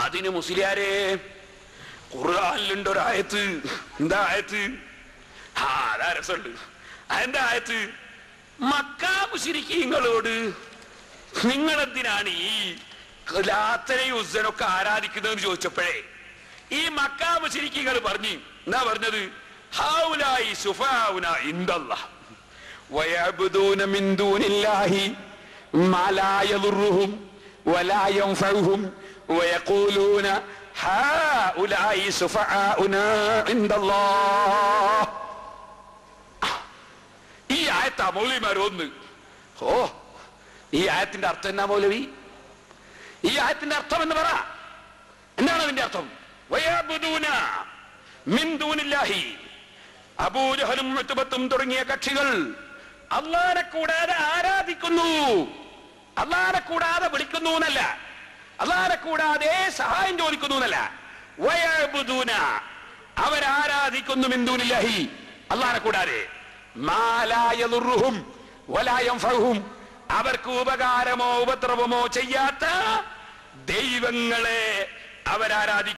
അതിന് മുസ്ലിയാരെ ഖുർആനിലുണ്ട് ഒരായത്ത്. എന്താ ആയത്ത്? അതാ രസമുണ്ട്. അതെന്താ ആയത്ത്? മക്കാ മുശ്രിക്കീങ്ങളോട് നിങ്ങളെന്തിനാണ് ഈ ലാത്തനെയും ഉസ്സനൊക്കെ ആരാധിക്കുന്നതെന്ന് ചോദിച്ചപ്പോഴേ ഈ മക്കാ മുശ്രിക്കീങ്ങൾ പറഞ്ഞു. എന്താ പറഞ്ഞത്? ഹൗലായി ശുഫാഉന ഇൻദല്ലാഹ് വയഅബ്ദൂന മിൻ ദൂനില്ലാഹി മാ ലാ യദുർറുഹും വലാ യൻഫഉഹും വയഖൂലൂന ഹൗലായി ശുഫാഉന ഇൻദല്ലാഹ്. ഈ ആയത്താ മൗലവിമാർ ഒന്ന്. ഈ ആയത്തിന്റെ അർത്ഥം എന്നാ മൗലവി? ഈ ആയത്തിന്റെ അർത്ഥം എന്ന് പറ. എന്താണ് അതിന്റെ അർത്ഥം? വയഅബ്ദൂന മിൻ ദൂനില്ലാഹി, അബൂജഹലും ഉത്ബത്തും തുടങ്ങിയ കക്ഷികൾ അല്ലാഹനെ കൂടാതെ ആരാധിക്കുന്നു. അല്ലാഹനെ കൂടാതെ വിളിക്കുന്നു എന്നല്ല, അല്ലാഹനെ കൂടാതെ സഹായം ചോദിക്കുന്നു എന്നല്ല. വയഅബ്ദൂന, അവരാരാധിക്കുന്നു മിൻ ദൂനില്ലാഹി, അല്ലാഹനെ കൂടാതെ, മാ ലാ യദുർറുഹും വലാ യൻഫഉഹും, അവർക്ക് ഉപകാരമോ ഉപദ്രവമോ ചെയ്യാത്ത ദൈവങ്ങളെ അവരാരാധിക്കുന്നു.